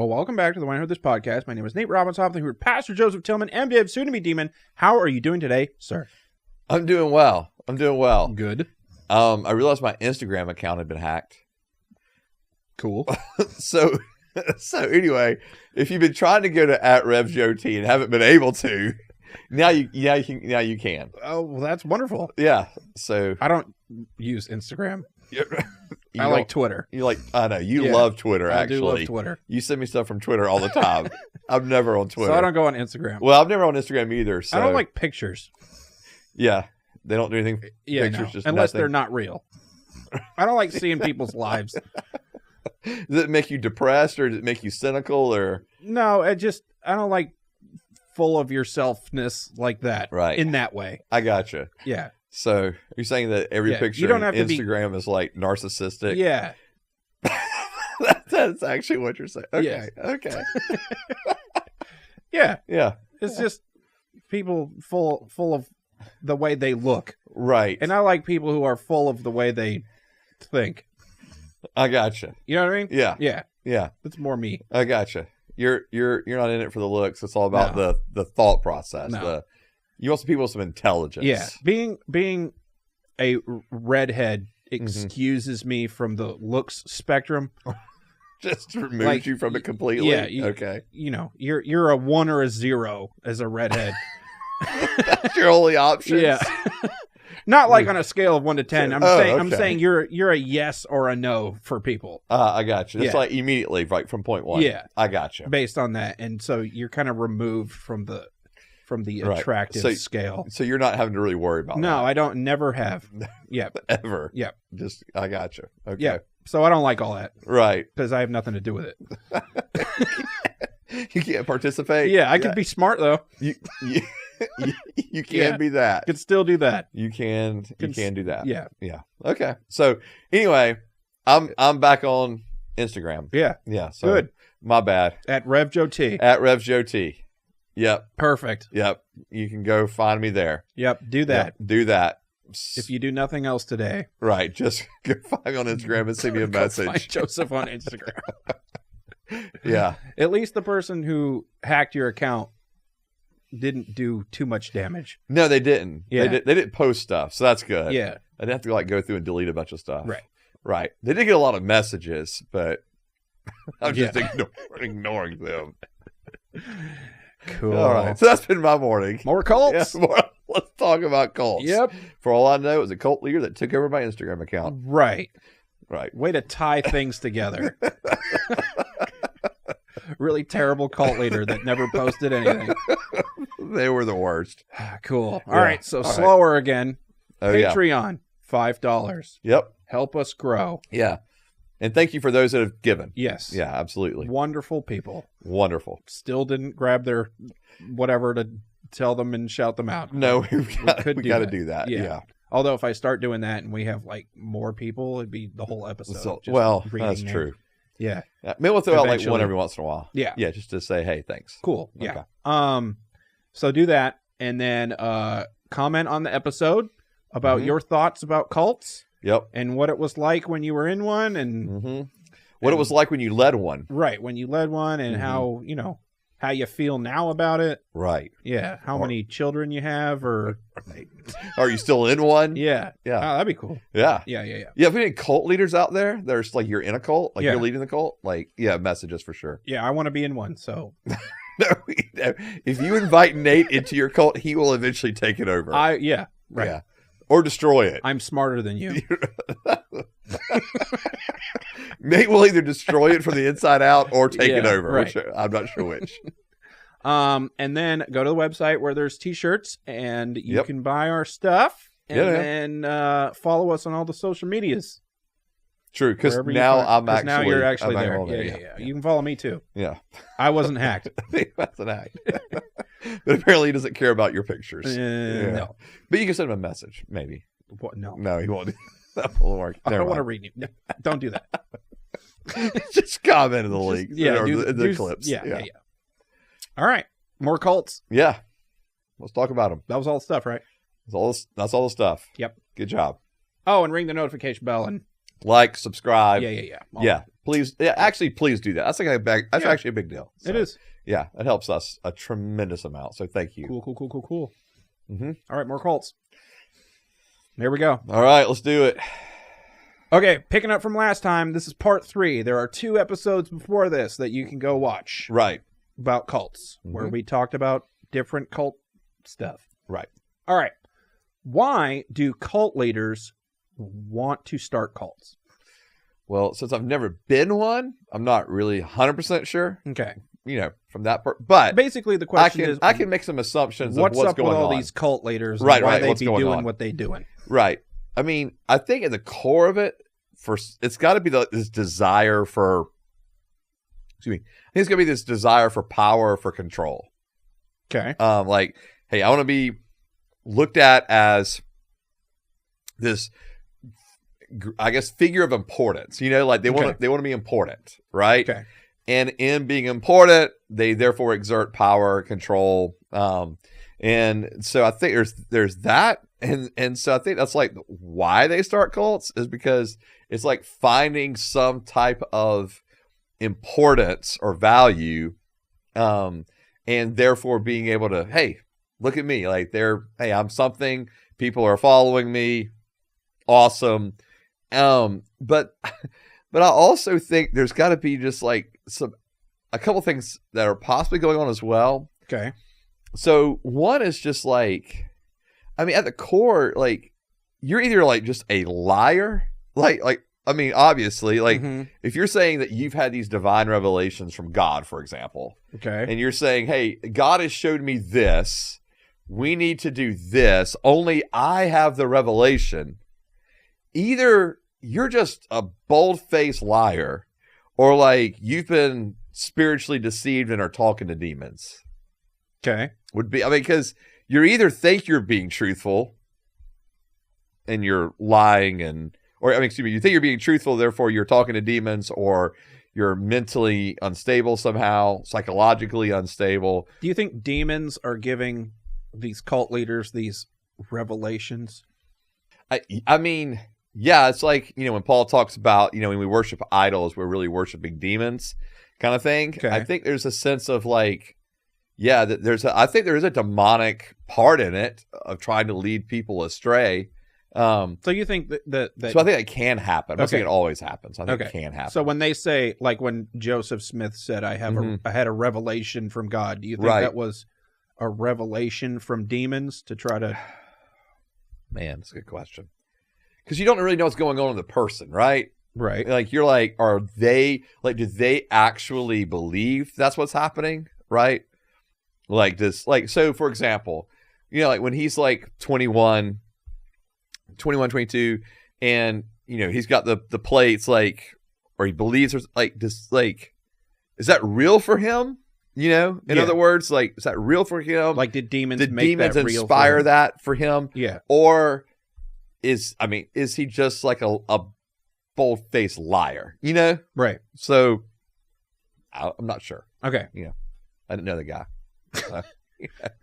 Well, welcome back to the Wine Heard This podcast. My name is Nate Robinson. I'm here with Pastor Joseph Tillman, MDiv, soon to be Demon. How are you doing today, sir? I'm doing well. Good. I realized my Instagram account had been hacked. Cool. So anyway, if you've been trying to go to @RevJoT and haven't been able to, now you can. Oh, well, that's wonderful. Yeah. So I don't use Instagram. I I like Twitter. I know you love Twitter. I Actually, do love Twitter. You send me stuff from Twitter all the time. I'm never on Twitter. So I don't go on Instagram. Well, I'm never on Instagram either. So I don't like pictures. Yeah, they don't do anything. Yeah, pictures, no. just Unless nothing. they're not real. I don't like seeing people's lives. Does it make you depressed, or does it make you cynical, or No, I don't like full of yourselfness like that. Right. In that way. I gotcha. Yeah. So you're saying that every picture you don't on have to Instagram is like narcissistic? Yeah. That's actually what you're saying. Okay. Yes. Okay. Yeah. Yeah. It's just people full of the way they look. Right. And I like people who are full of the way they think. I gotcha. You know what I mean? Yeah. Yeah. Yeah. That's more me. I gotcha. You're not in it for the looks. It's all about No. the thought process. No. You want some people with some intelligence. Yeah. Being a redhead excuses me from the looks spectrum. Just removes you from it completely. Yeah. Okay. You know, you're a 1 or a 0 as a redhead. That's your only option. Yeah. Not like on a scale of 1 to 10. I'm okay. saying you're a yes or a no for people. I got you. It's Yeah. like immediately, right from point one. Yeah. I got you. Based on that. And so you're kind of removed from the Right. attractive scale. So you're not having to really worry about No, that. I don't never have. Yeah. Ever. Yeah. Just, I got you. Okay. Yeah. So I don't like all that Right. because I have nothing to do with it. You can't participate. Yeah, I could be smart though. You can Yeah. be that. Could still do that. You can do that. Yeah. Yeah. Okay. So anyway, I'm back on Instagram. Yeah. Yeah. So Good. My bad. At RevJoT. @RevJoT. Yep. Perfect. Yep. You can go find me there. Yep. Do that. Yep. Do that. If you do nothing else today. Right. Just go find me on Instagram and send me a Go message. find Joseph on Instagram. Yeah. At least the person who hacked your account didn't do too much damage. No, they didn't. Yeah. They didn't post stuff, so that's good. Yeah. I'd have to go through and delete a bunch of stuff. Right. Right. They did get a lot of messages, but I'm just Yeah. ignoring them. Cool. All right. So that's been my morning. More cults? Yeah, let's talk about cults. Yep. For all I know, it was a cult leader that took over my Instagram account. Right. Right. Way to tie things together. Really terrible cult leader that never posted anything. They were the worst. Cool. All Yeah. right. So All right. slower again. Oh, yeah. Patreon, $5. Yep. Help us grow. Yeah. And thank you for those that have given. Yes. Yeah, absolutely. Wonderful people. Wonderful. Still didn't grab their whatever to tell them and shout them out. No, we got to that. do that. Yeah. Yeah. Although if I start doing that and we have like more people, it'd be the whole episode. So, just well, reading that's names. true. Yeah. Maybe we'll throw out like Eventually. one every once in a while. Yeah. Yeah, just to say, hey, thanks. Cool. Okay. Yeah. So do that and then comment on the episode about your thoughts about cults Yep. and what it was like when you were in one and What it was like when you led one. right, when you led one and how you feel now about it. Right. Yeah. How many children you have or Are you still in one? yeah. Yeah. Oh, that'd be cool. Yeah. Yeah. Yeah, if we any cult leaders out there, there's like you're in a cult, like Yeah. you're leading the cult, like, yeah, message us for sure. Yeah, I want to be in one. So No, if you invite Nate into your cult, he will eventually take it over. right. Yeah. Or destroy it. I'm smarter than you. Nate will either destroy it from the inside out or take it Yeah, over. right. I'm not sure which. And then go to the website where there's t-shirts and you Yep. can buy our stuff and Yeah. then follow us on all the social medias. True, because Wherever you now find- I'm 'cause actually now you're actually I'm there. on Yeah. You can follow me too. Yeah. I wasn't hacked. That's an act. But apparently he doesn't care about your pictures. No. But you can send him a message, maybe. What? No. No, he won't. That won't work. I Never don't want to mind. read you. No, don't do that. Just comment in the link. Yeah. or do- the do- clips. Yeah. All right. More cults. Yeah. Let's talk about them. That was all the stuff, right? That's all the stuff. Yep. Good job. Oh, and ring the notification bell and Like, subscribe. yeah. All Yeah. Please do that. That's that's actually a big deal. So, it is. Yeah, it helps us a tremendous amount. So thank you. Cool. Mm-hmm. All right, more cults. There we go. All right, let's do it. Okay, picking up from last time, this is part 3. There are 2 episodes before this that you can go watch. Right. About cults, where we talked about different cult stuff. Right. All right. Why do cult leaders want to start cults? Well, since I've never been one, I'm not really 100% sure. Okay. From that part. But basically, the question is... I can make some assumptions of what's going on. What's up with all these cult leaders and right, why they what's be going doing on. what they doing? Right. I mean, I think at the core of it, it's got to be this desire for... Excuse me. I think it's going to be this desire for power, for control. Okay. Like, hey, I want to be looked at as this, I guess, figure of importance. Like they want to be important, right? Okay. And in being important, they therefore exert power, control, and so I think there's that, and so I think that's like why they start cults is because it's like finding some type of importance or value, and therefore being able to, hey, look at me, like hey, I'm something. People are following me. Awesome. But I also think there's got to be just like a couple things that are possibly going on as well. Okay. So one is just like, I mean, at the core, like you're either like just a liar, I mean, obviously, like if you're saying that you've had these divine revelations from God, for example, okay, and you're saying, hey, God has showed me this, we need to do this, only I have the revelation. Either you're just a bold-faced liar, or like you've been spiritually deceived and are talking to demons. Okay. Would be, I mean, because you either think you're being truthful and you're lying, you think you're being truthful, therefore you're talking to demons, or you're mentally unstable somehow, psychologically unstable. Do you think demons are giving these cult leaders these revelations? I mean, yeah, it's like, when Paul talks about, when we worship idols, we're really worshiping demons kind of thing. Okay. I think there's a sense of like, yeah, I think there is a demonic part in it of trying to lead people astray. So you think that so I think it can happen. I'm not saying it always happens. I think okay. it can happen. So when they say, like when Joseph Smith said, I had a revelation from God, do you think that was a revelation from demons to try to... Man, that's a good question. Because you don't really know what's going on in the person, right? Right. Like, you're like, do they actually believe that's what's happening? Right? Like this, so for example, like when he's like 21, 22, and, he's got the plates, like, or he believes there's like this, like, is that real for him? In other words, like, is that real for him? Like, did demons inspire that for him? Yeah. Or is he just like a bold-faced liar? Right. So I'm not sure. Okay. I didn't know the guy.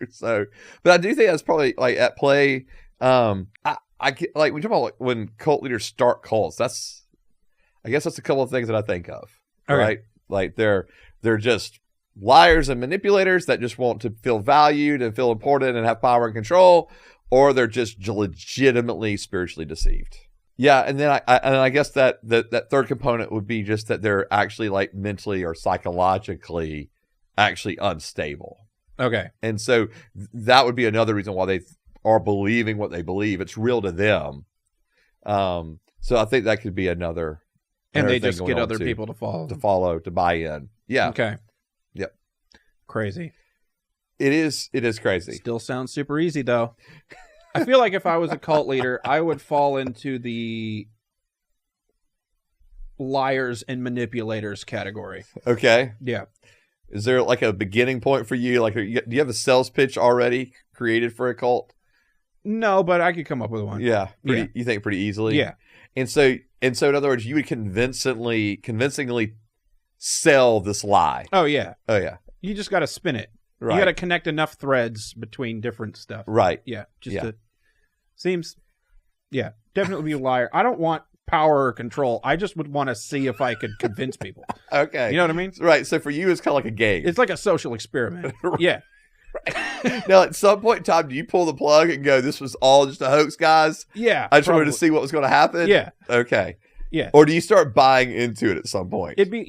So, but I do think that's probably like at play. I get, like, we talk about when cult leaders start cults. I guess that's a couple of things that I think of. Okay. Right? Like they're just liars and manipulators that just want to feel valued and feel important and have power and control, or they're just legitimately spiritually deceived. Yeah, and then I guess that third component would be just that they're actually like mentally or psychologically actually unstable. Okay. And so that would be another reason why they are believing what they believe. It's real to them. So I think that could be another. And they just get other people to follow. To buy in. Yeah. Okay. Yep. Crazy. It is crazy. Still sounds super easy though. I feel like if I was a cult leader, I would fall into the liars and manipulators category. Okay. Yeah. Is there like a beginning point for you? Like, do you have a sales pitch already created for a cult? No, but I could come up with one. Yeah. You think pretty easily? Yeah. And so in other words, you would convincingly sell this lie. Oh yeah. Oh yeah. You just got to spin it. Right. You got to connect enough threads between different stuff. Right. Yeah. Seems. Yeah. Definitely be a liar. I don't want power or control. I just would want to see if I could convince people. Okay. You know what I mean? Right. So for you, it's kind of like a game. It's like a social experiment. Yeah. Right. Now, at some point in time, do you pull the plug and go, this was all just a hoax, guys? Yeah. I just wanted to see what was going to happen? Yeah. Okay. Yeah. Or do you start buying into it at some point? It'd be,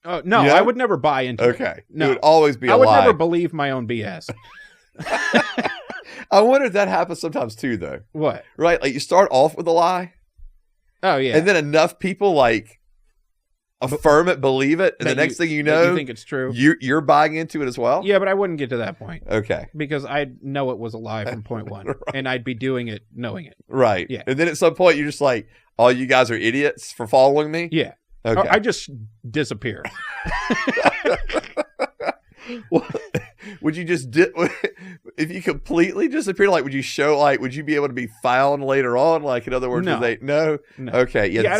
no, I would never buy into it. Okay. No. It would always be a lie. I would lie. never believe my own BS. I wonder if that happens sometimes too, though. What? Right? Like you start off with a lie. Oh, yeah. And then enough people like affirm it, believe it, and the next thing you know, you think it's true. You're buying into it as well? Yeah, but I wouldn't get to that point. Okay. Because I'd know it was a lie from point one. Right. And I'd be doing it knowing it. Right. Yeah. And then at some point you're just like, all you guys are idiots for following me? Yeah. Okay. I just disappear. Well, would you just if you completely disappear? Like, would you show? Like, would you be able to be found later on? Like, in other words, No. No. Okay. Yeah.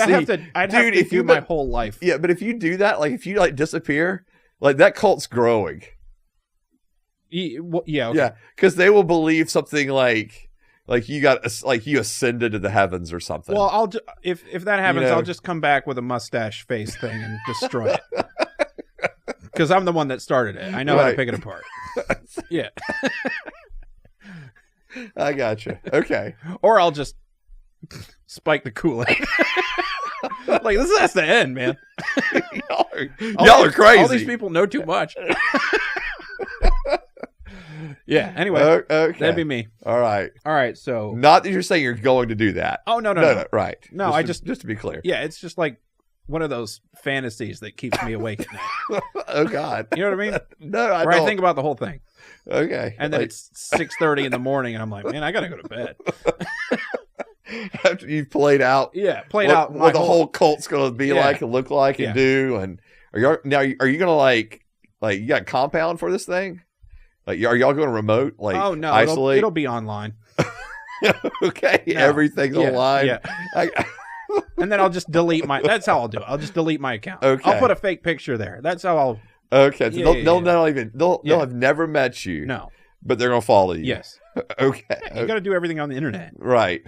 I'd have to do my whole life. Yeah, but if you do that, like, if you like disappear, like that cult's growing. Yeah. Okay. Yeah, because they will believe something like you ascended to the heavens or something. Well, if that happens, You know. I'll just come back with a mustache face thing and destroy it. Because I'm the one that started it. I know how to pick it apart. Yeah. I gotcha. Okay. Or I'll just spike the Kool-Aid. Like, this has to end, man. y'all are crazy. All these people know too much. Yeah, anyway. Okay. That'd be me. All right. So. Not that you're saying you're going to do that. Oh, no. Right. No, just to be clear. Yeah, it's just like one of those fantasies that keeps me awake at night. Oh, God. You know what I mean? No, I Where don't. I think about the whole thing. Okay. And then it's 6:30 in the morning, and I'm like, man, I got to go to bed. After you've played out. Yeah, what the whole cult's going to be like and look like and do. And are you going to like you got compound for this thing? Like, are y'all going remote? Like, oh, no. Isolate? It'll be online. Okay. No. Everything's online. Yeah. And then I'll just delete that's how I'll do it. I'll just delete my account. Okay. I'll put a fake picture there. That's how I'll. Okay. So they'll have never met you. No. But they're going to follow you. Yes. Okay. You got to do everything on the internet. Right.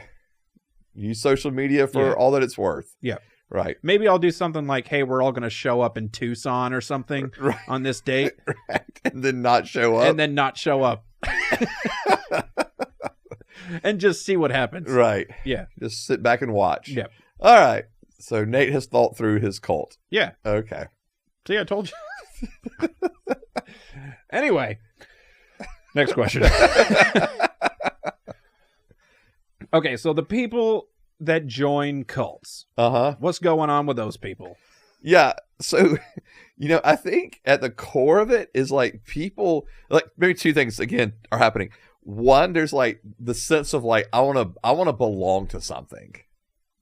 Use social media for all that it's worth. Yeah. Right. Maybe I'll do something like, hey, we're all going to show up in Tucson or something on this date. Right. And then not show up. And just see what happens. Right. Yeah. Just sit back and watch. Yep. All right. So Nate has thought through his cult. Yeah. Okay. See, I told you. Anyway. Next question. Okay, so the people that join cults. Uh-huh. What's going on with those people? Yeah. So, I think at the core of it is like people, like maybe two things again are happening. One, there's like the sense of like I want to belong to something.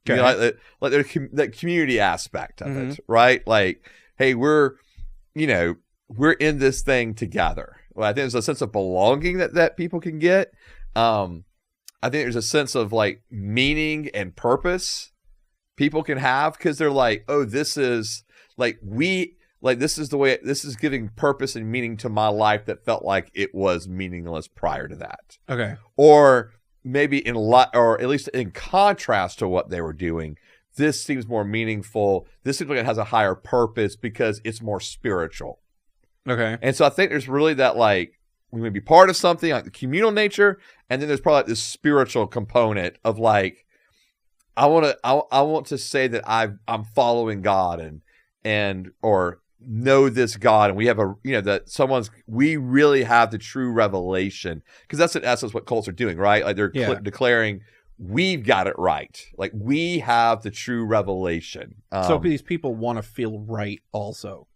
Okay. Like there's that community aspect of it, right? Like, hey, we're in this thing together. Well, I think there's a sense of belonging that people can get. I think there's a sense of like meaning and purpose people can have because they're like, oh, this is the way this is giving purpose and meaning to my life that felt like it was meaningless prior to that. Okay. Or maybe or at least in contrast to what they were doing, this seems more meaningful. This seems like it has a higher purpose because it's more spiritual. Okay. And so I think there's really that like we may be part of something like the communal nature, and then there's probably like this spiritual component of like I want to say that I'm following God and or know this God, and we have we really have the true revelation, because that's in essence what cults are doing, right? Like they're declaring we've got it right, like we have the true revelation. So these people want to feel right also.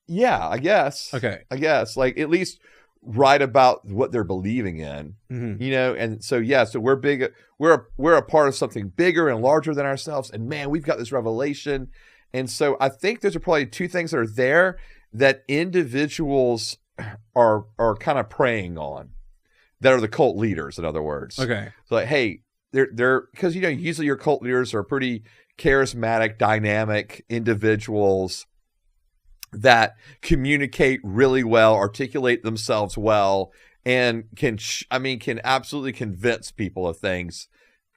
Yeah, I guess. Okay. I guess like at least right about what they're believing in, and so so we're big. We're a part of something bigger and larger than ourselves, and man, we've got this revelation. And so I think those are probably two things that are there that individuals are kind of preying on, that are the cult leaders, in other words. Okay. So like, hey, they're because usually your cult leaders are pretty charismatic, dynamic individuals that communicate really well, articulate themselves well, and can absolutely convince people of things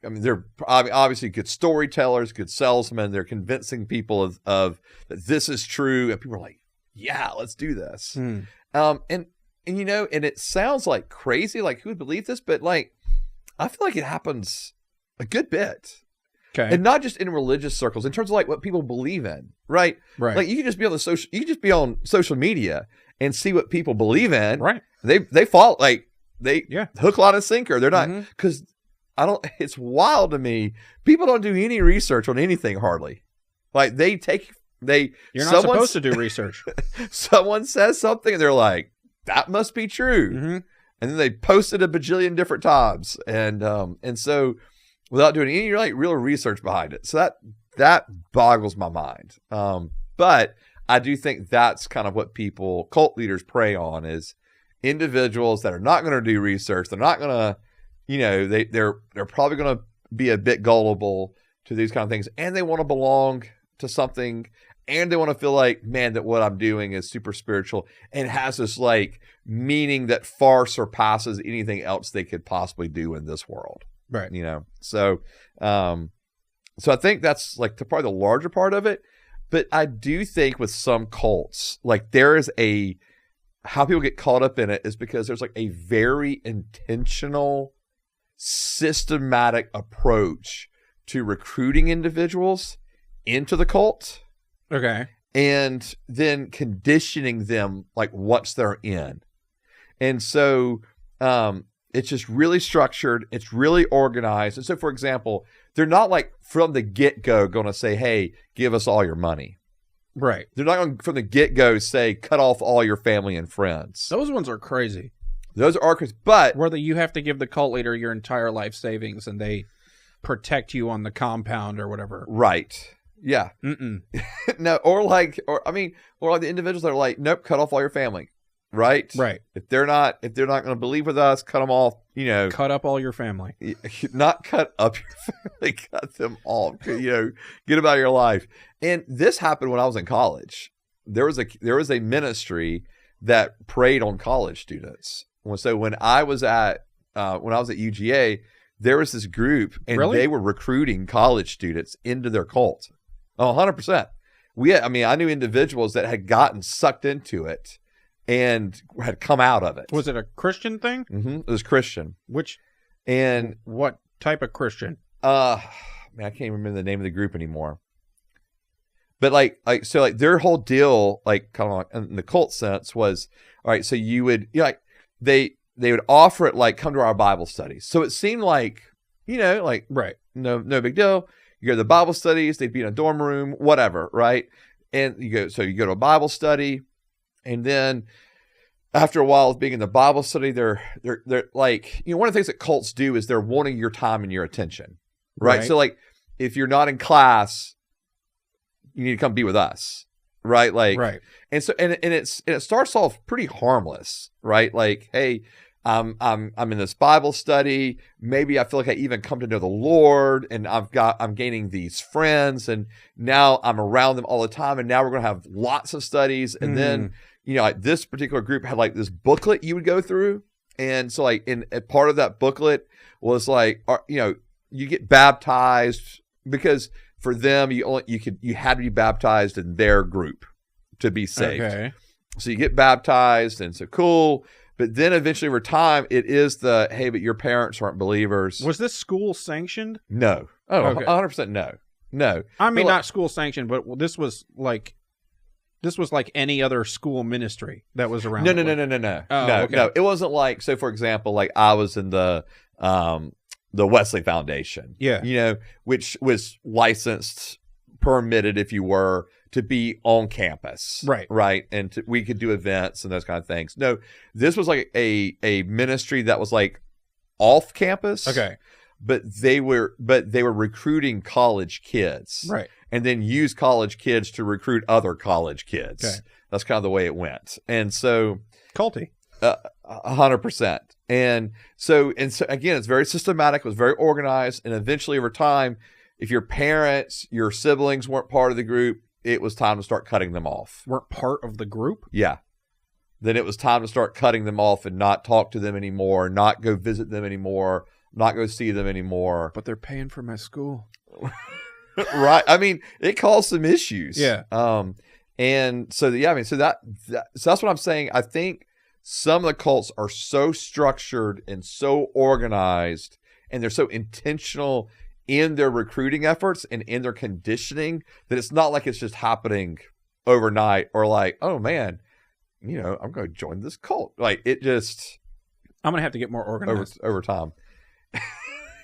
I mean, they're obviously good storytellers, good salesmen. They're convincing people of that this is true, and people are like, "Yeah, let's do this." And you know, and it sounds like crazy, like who would believe this? But like, I feel like it happens a good bit, and not just in religious circles, in terms of like what people believe in, right? Right. Like you can just be on social media and see what people believe in, right? They follow, like they hook, line, and sinker. They're not, because it's wild to me. People don't do any research on anything hardly. Like you're not supposed to do research. Someone says something and they're like, that must be true. And then they post it a bajillion different times. And so without doing any like real research behind it. So that boggles my mind. But I do think that's kind of what cult leaders prey on, is individuals that are not going to do research. They're not going to, you know, they're probably going to be a bit gullible to these kind of things, and they want to belong to something, and they want to feel like, man, that what I'm doing is super spiritual and has this like meaning that far surpasses anything else they could possibly do in this world. Right. You know, so I think that's like probably the larger part of it. But I do think with some cults, like there is how people get caught up in it is because there's like a very intentional, systematic approach to recruiting individuals into the cult. Okay. And then conditioning them like once they're in. And so it's just really structured. It's really organized. And so, for example, they're not like from the get-go going to say, hey, give us all your money. Right. They're not going to from the get-go say, cut off all your family and friends. Those ones are crazy. Those are crazy. But whether you have to give the cult leader your entire life savings and they protect you on the compound or whatever. Right. Yeah. No, or like the individuals that are like, nope, cut off all your family. Right. Right. If they're not going to believe with us, cut them off. You know, cut up all your family. Not cut up your family, cut them off. You know, get them out of your life. And this happened when I was in college. There was a ministry that preyed on college students. So when I was at UGA, there was this group, and they were recruiting college students into their cult. Oh, 100%. I knew individuals that had gotten sucked into it and had come out of it. Was it a Christian thing? It was Christian. What type of Christian? I can't remember the name of the group anymore. But so their whole deal, like kind of like in the cult sense, was, all right, so you would, they would offer it like, come to our Bible studies. So it seemed like, right, no big deal. You go to the Bible studies, they'd be in a dorm room, whatever, right? And you go to a Bible study, and then after a while of being in the Bible study, they're like, one of the things that cults do is they're wanting your time and your attention, right? So like, if you're not in class, you need to come be with us, right? Like, right. And so, and it starts off pretty harmless, right? Like, hey, I'm in this Bible study. Maybe I feel like I even come to know the Lord, and I'm gaining these friends, and now I'm around them all the time, and now we're going to have lots of studies. And then, like this particular group had like this booklet you would go through. And so like a part of that booklet was like, you get baptized, because for them, you had to be baptized in their group to be saved. Okay. So you get baptized, and so cool. But then eventually over time, it is hey, but your parents aren't believers. Was this school sanctioned? No. Oh, okay. 100% no. No. I mean, not school sanctioned, but this was like any other school ministry that was around. No. Oh, no, okay. no. It wasn't like, so for example, like I was in the Wesley Foundation. Yeah. Which was licensed, permitted, if you were, to be on campus. Right. And we could do events and those kind of things. No, this was like a ministry that was like off campus. Okay. But they were recruiting college kids. Right. And then use college kids to recruit other college kids. Okay. That's kind of the way it went. And so culty. 100%. And so again, it's very systematic, it was very organized, and eventually over time, if your parents, your siblings weren't part of the group, it was time to start cutting them off. Weren't part of the group? Yeah. Then it was time to start cutting them off and not talk to them anymore, not go visit them anymore, not go see them anymore. But they're paying for my school. Right. I mean, it caused some issues. Yeah. And so, so that's what I'm saying. I think some of the cults are so structured and so organized, and they're so intentional in their recruiting efforts and in their conditioning that it's not like it's just happening overnight or like, oh man, I'm going to join this cult. Like it just, I'm going to have to get more organized over time.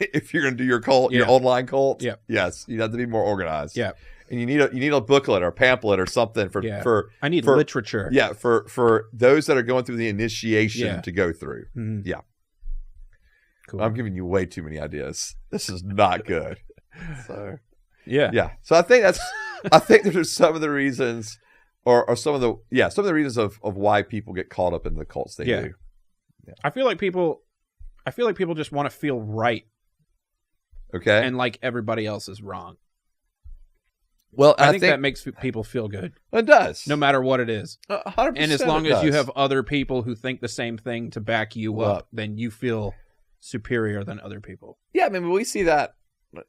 If you're going to do your cult, your online cult, yes, you have to be more organized. Yeah. And you need a booklet or a pamphlet or something for I need literature. Yeah, for those that are going through the initiation to go through. Mm-hmm. Yeah. Cool. I'm giving you way too many ideas. This is not good. So yeah. So I think there's some of the reasons or some of the reasons of why people get caught up in the cults they do. Yeah. I feel like people just want to feel right. Okay. And like everybody else is wrong. Well, I think that makes people feel good. It does. No matter what it is. 100%. And as long as you have other people who think the same thing to back you up, then you feel superior than other people. Yeah, I mean, we see that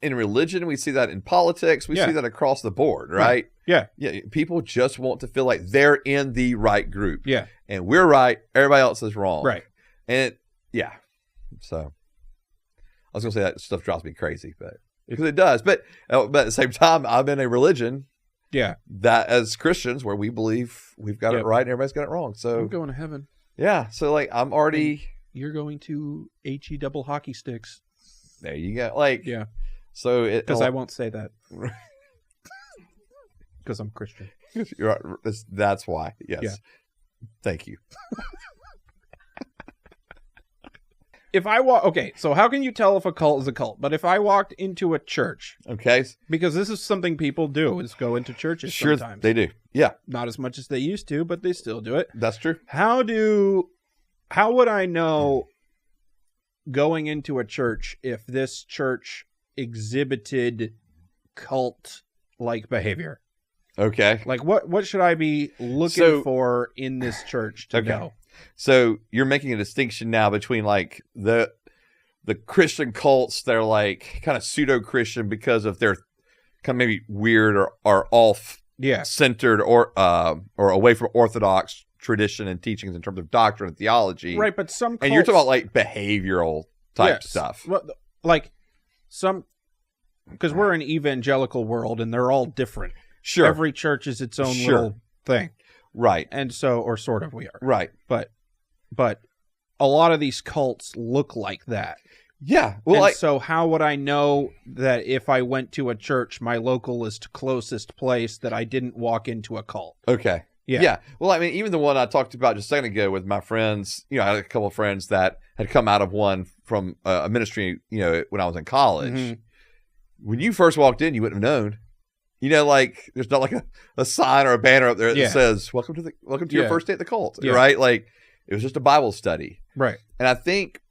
in religion. We see that in politics. We see that across the board, right? Yeah. Yeah. People just want to feel like they're in the right group. Yeah. And we're right. Everybody else is wrong. Right. And so I was going to say that stuff drives me crazy, but because it does. But at the same time, I'm in a religion that as Christians where we believe we've got it right and everybody's got it wrong. So I'm going to heaven. Yeah. So like I'm already... And you're going to HE double hockey sticks. There you go. Like, yeah. So because I won't say that. Because I'm Christian. You're right. That's why. Yes. Yeah. Thank you. If I so how can you tell if a cult is a cult? But if I walked into a church, because this is something people do, is go into churches sometimes. They do. Yeah. Not as much as they used to, but they still do it. That's true. How would I know going into a church if this church exhibited cult-like behavior? Okay. Like what should I be looking for in this church to know? So you're making a distinction now between like the Christian cults, they're like kind of pseudo-Christian because of their kind of maybe weird or off centered or away from Orthodox tradition and teachings in terms of doctrine and theology. Right, but some cults... And you're talking about like behavioral type stuff. Well, like some... Because we're an evangelical world and they're all different. Sure. Every church is its own little thing. Right. And so, or sort of we are. Right. But a lot of these cults look like that. Yeah. Well, so how would I know that if I went to a church, my localest closest place, that I didn't walk into a cult? Okay. Yeah. Well, I mean, even the one I talked about just a second ago with my friends, I had a couple of friends that had come out of one from a ministry, when I was in college. Mm-hmm. When you first walked in, you wouldn't have known. Like there's not like a sign or a banner up there that says "Welcome to your first day at the cult," right? Like it was just a Bible study, right? And I think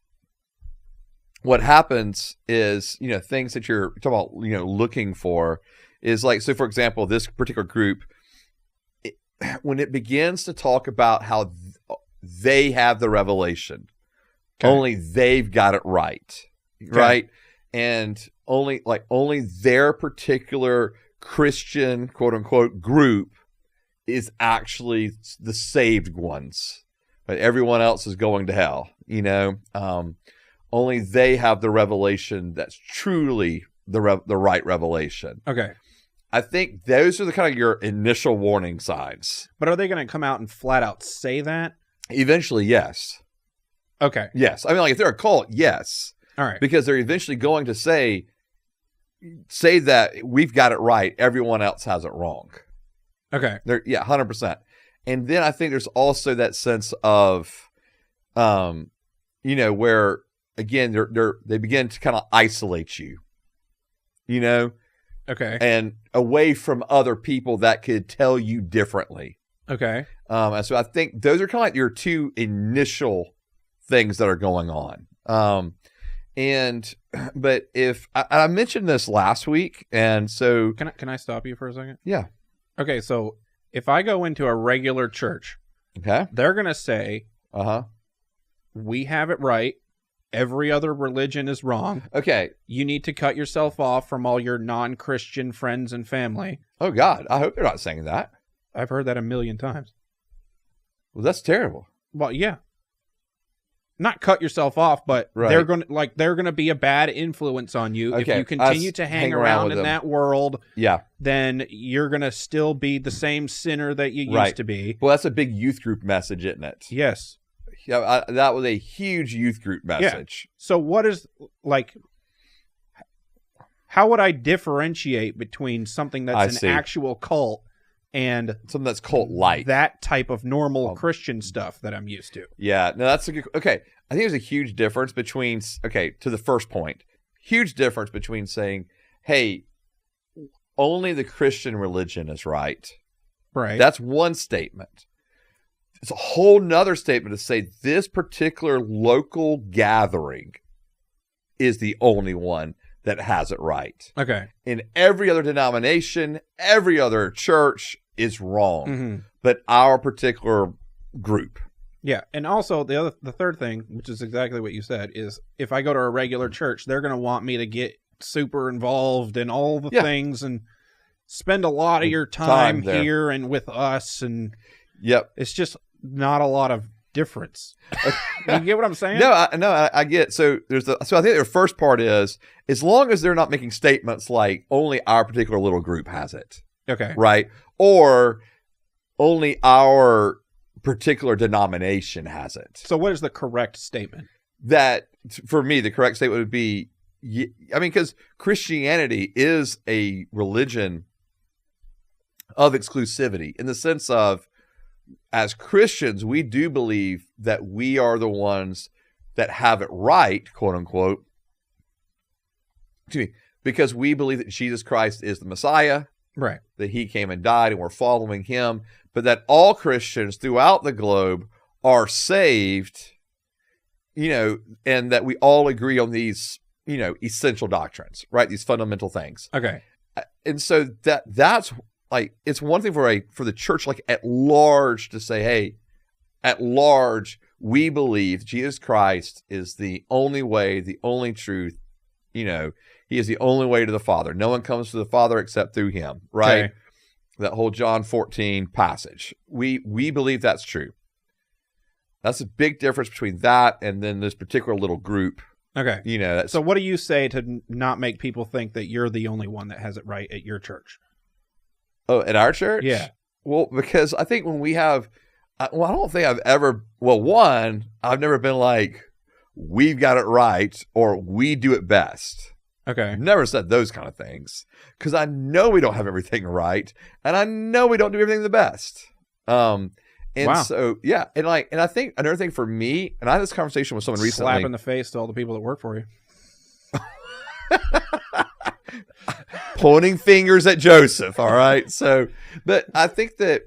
what happens is things that you're talking about, looking for is like, so for example, this particular group, when it begins to talk about how they have the revelation, only they've got it right, right, and only their particular Christian quote unquote group is actually the saved ones, but everyone else is going to hell. Only they have the revelation that's truly the right revelation. Okay. I think those are the kind of your initial warning signs. But are they going to come out and flat out say that? Eventually, yes. Okay. Yes. I mean, like if they're a cult, yes. All right. Because they're eventually going to say that we've got it right, everyone else has it wrong. Okay. 100%. And then I think there's also that sense of where again they begin to kind of isolate you. Okay. And away from other people that could tell you differently. Okay. And so I think those are kind of like your two initial things that are going on. But if I mentioned this last week, and so can I stop you for a second? Yeah. Okay, so if I go into a regular church, they're gonna say, we have it right, every other religion is wrong. Okay. You need to cut yourself off from all your non-Christian friends and family. Oh, God. I hope they're not saying that. I've heard that a million times. Well, that's terrible. Well, yeah. Not cut yourself off, but Right. they're gonna be a bad influence on you if Okay, you continue us to hang hang around around with in them. that world. Yeah. Then you're gonna still be the same sinner that you used Right. to be. Well, that's a big youth group message, isn't it? Yes. Yeah, that was a huge youth group message. So what is, like, how would I differentiate between something I that's see. an actual cult and Something that's cult-like. that type of normal Christian stuff that I'm used to? Yeah, no, that's a good. Okay, I think there's a huge difference between. Okay, to the first point, huge difference between saying, "Hey, only the Christian religion is right." Right. That's one statement. It's a whole nother statement to say this particular local gathering is the only one that has it right. okay. In every other denomination, every other church is wrong, Mm-hmm. but our particular group. Yeah, and also the third thing, which is exactly what you said, is if I go to a regular church, they're going to want me to get super involved in all the Yeah. things and spend a lot of your Time time there. here and with us, and Yep. it's just not a lot of difference. You get what I'm saying? No, I get. So I think their first part is as long as they're not making statements like only our particular little group has it, Okay. right? Or only our particular denomination has it. So what is the correct statement? That, for me, the correct statement would be, because Christianity is a religion of exclusivity in the sense of, as Christians, we do believe that we are the ones that have it right, quote unquote, because we believe that Jesus Christ is the Messiah, Right. that he came and died and we're following him, but that all Christians throughout the globe are saved, and that we all agree on these, essential doctrines, right? These fundamental things. Okay. And so that's like, it's one thing for the church, like at large, to say, hey, at large, we believe Jesus Christ is the only way, the only truth. He is the only way to the Father. No one comes to the Father except through him, right? Okay. That whole John 14 passage. We believe that's true. That's a big difference between that and then this particular little group. Okay. That's, So what do you say to not make people think that you're the only one that has it right at your church? oh, at our church? Yeah. Well, because I think when we have, I don't think I've ever, I've never been like, we've got it right or we do it best. Okay. I've never said those kind of things because I know we don't have everything right and I know we don't do everything the best. And Wow. so, yeah. And I think another thing for me, and I had this conversation with someone recently. Slap in the face to all the people that work for you. Pointing fingers at Joseph. All right. So, but I think that,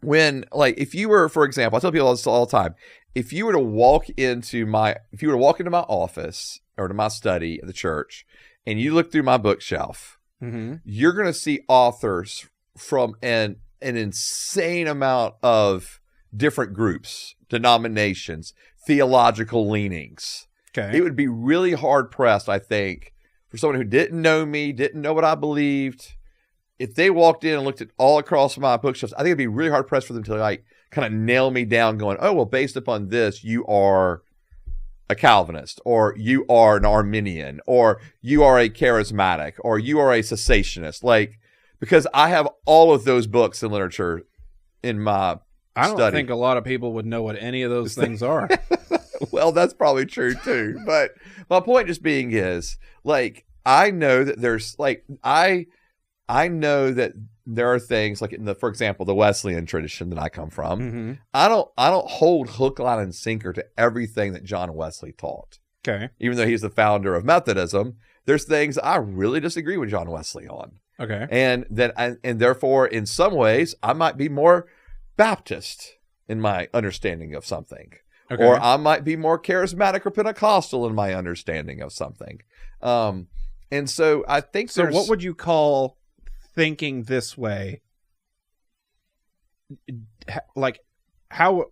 when, like, if you were, for example, I tell people this all the time, if you were to walk into my office or to my study at the church and you look through my bookshelf, Mm-hmm. you're going to see authors from an insane amount of different groups, denominations, theological leanings. Okay. It would be really hard pressed, I think, for someone who didn't know me, didn't know what I believed. If they walked in and looked at all across my bookshelves, I think it'd be really hard pressed for them to like kind of nail me down going, oh, well, based upon this, you are a Calvinist, or you are an Arminian, or you are a charismatic, or you are a cessationist. Like, because I have all of those books and literature in my I don't study. think a lot of people would know what any of those things are. Well, that's probably true too. But my point just being is, like, I know that there's like I know that there are things like for example, the Wesleyan tradition that I come from. Mm-hmm. I don't hold hook, line, and sinker to everything that John Wesley taught. Okay. Even though he's the founder of Methodism, there's things I really disagree with John Wesley on. Okay. And therefore, in some ways, I might be more Baptist in my understanding of something. Okay. Or I might be more charismatic or Pentecostal in my understanding of something. And so I think So what would you call thinking this way? Like, how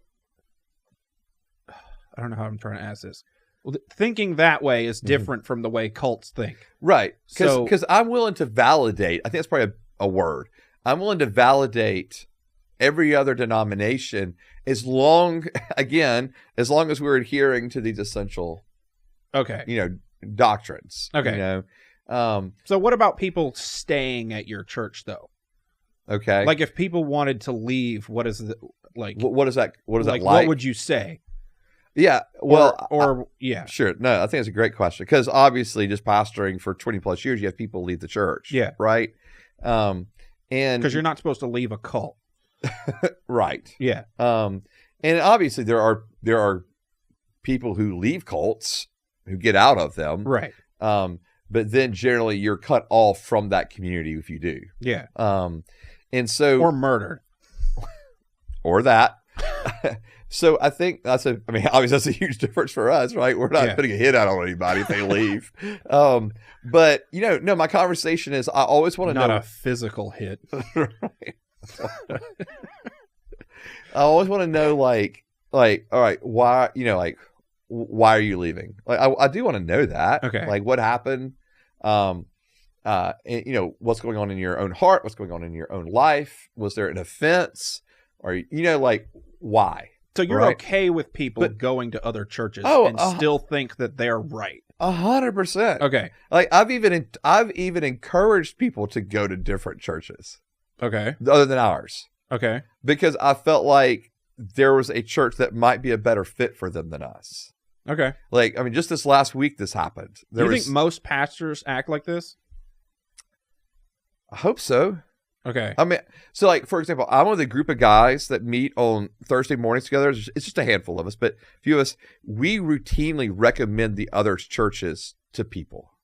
I don't know how I'm trying to ask this. Well, thinking that way is different from the way cults think. Right. So- Because I'm willing to validate, I think that's probably a word. I'm willing to validate every other denomination as long as we're adhering to these essential, Okay. doctrines. Okay. So what about people staying at your church though? Okay. Like if people wanted to leave, what is the like? What is that? What is that like? What would you say? Yeah. Well, yeah. Sure. No, I think it's a great question because obviously, just pastoring for 20 plus years, you have people leave the church. Yeah. Right. And because you're not supposed to leave a cult. Right. Yeah. And obviously, there are people who leave cults who get out of them. Right. But then generally, you're cut off from that community if you do. Yeah. And so or murdered. Or that. So I think obviously that's a huge difference for us, right? We're not putting a hit out on anybody if they leave. But no, my conversation is I always want to know. Not a physical hit. Right. I always want to know like, all right, why, why are you leaving? Like, I do want to know that. Okay. Like what happened? And, what's going on in your own heart? What's going on in your own life? Was there an offense? Or, like why? So you're okay with people going to other churches and still think that they're right? 100%. Okay. Like I've even encouraged people to go to different churches. Okay. Other than ours. Okay. Because I felt like there was a church that might be a better fit for them than us. Okay. Like, just this last week this happened. Do you think most pastors act like this? I hope so. Okay. So like, for example, I'm with a group of guys that meet on Thursday mornings together. It's just a handful of us, but a few of us, we routinely recommend the other churches to people.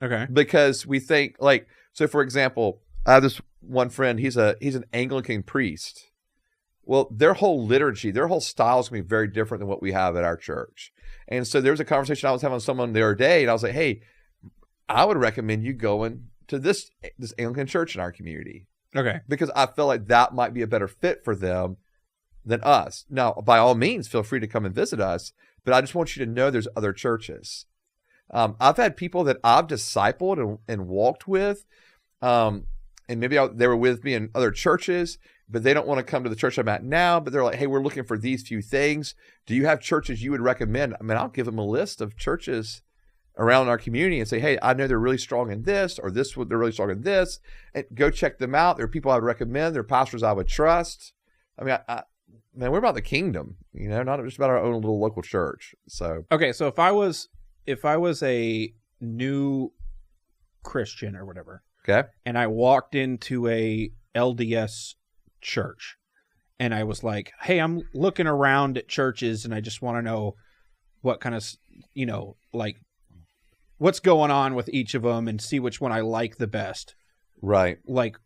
Okay. Because we think like, so for example, I have this one friend, he's an Anglican priest. Well, their whole liturgy, their whole style is going to be very different than what we have at our church. And so there was a conversation I was having with someone the other day, and I was like, hey, I would recommend you going to this Anglican church in our community. Okay. Because I feel like that might be a better fit for them than us. Now, by all means, feel free to come and visit us, but I just want you to know there's other churches. I've had people that I've discipled and walked with, and maybe they were with me in other churches, but they don't want to come to the church I'm at now, but they're like, hey, we're looking for these few things. Do you have churches you would recommend? I'll give them a list of churches around our community and say, hey, I know they're really strong in this, or they're really strong in this, and go check them out. There are people I would recommend. There are pastors I would trust. Man, we're about the kingdom, not just about our own little local church. So okay, so if I was a new Christian or whatever, okay, and I walked into a LDS church, and I was like, hey, I'm looking around at churches, and I just want to know what kind of, like, what's going on with each of them and see which one I like the best. Right. Like,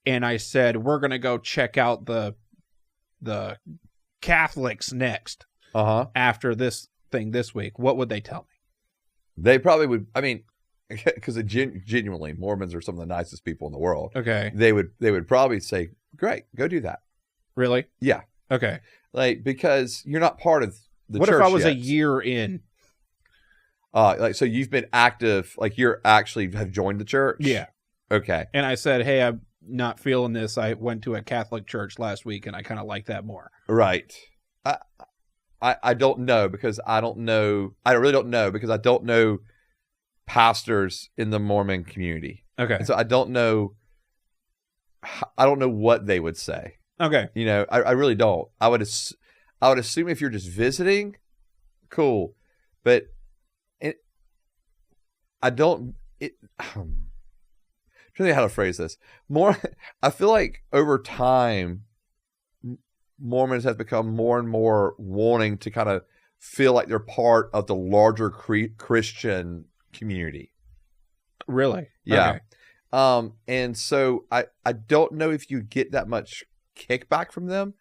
and I said, we're going to go check out the Catholics next. After this thing this week. What would they tell me? They probably would. Because genuinely, Mormons are some of the nicest people in the world. Okay. They would probably say, great, go do that. Really? Yeah. Okay. Like, because you're not part of the church. What if I was yet. a year in? So you've been active, like you're actually have joined the church? Yeah. Okay. And I said, hey, I'm not feeling this. I went to a Catholic church last week and I kind of like that more. Right. I don't know because I don't know. I really don't know because I don't know pastors in the Mormon community. Okay. And so I don't know what they would say. Okay. I really don't. I would assume if you're just visiting, cool. But I'm trying to think how to phrase this. I feel like over time, Mormons have become more and more wanting to kind of feel like they're part of the larger Christian community. Really? Yeah. Okay. And so I don't know if you get that much kickback from them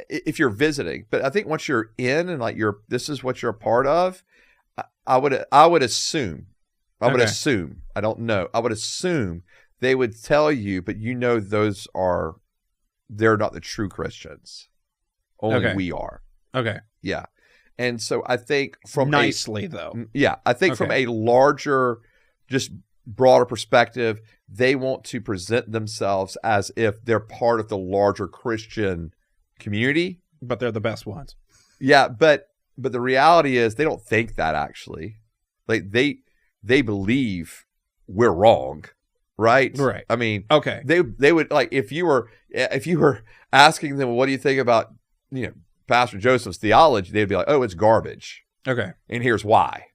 if you're visiting, but I think once you're in and like this is what you're a part of, I would assume. I would assume. I don't know. I would assume they would tell you, but they're not the true Christians. Only we are. Okay. Yeah. And so I think from nicely though. Yeah, I think from a larger, just broader perspective, they want to present themselves as if they're part of the larger Christian community. But they're the best ones. Yeah, but the reality is they don't think that actually. Like they believe we're wrong, right? Right. I mean, okay. They would like if you were asking them, what do you think about, Pastor Joseph's theology, they'd be like, oh, it's garbage. Okay. And here's why.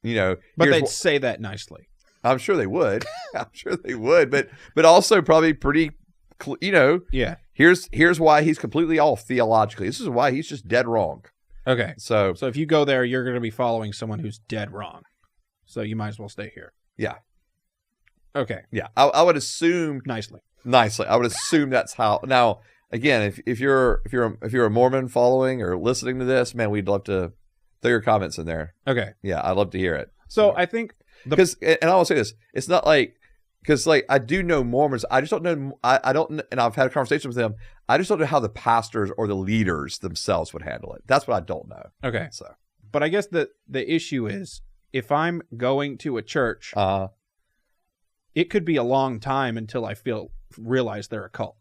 But they'd say that nicely. I'm sure they would. I'm sure they would, but also probably pretty, Yeah. Here's why he's completely off theologically. This is why he's just dead wrong. Okay. So if you go there, you're going to be following someone who's dead wrong. So you might as well stay here. Yeah. Okay. Yeah. I would assume nicely. I would assume that's how. Now, again, if you're a Mormon following or listening to this, man, we'd love to throw your comments in there. Okay. Yeah, I'd love to hear it. So I think because, and I will say this, it's not like, because like I do know Mormons, I just don't know. I don't, and I've had a conversation with them. I just don't know how the pastors or the leaders themselves would handle it. That's what I don't know. Okay. So, but I guess the issue is if I'm going to a church, it could be a long time until I realize they're a cult.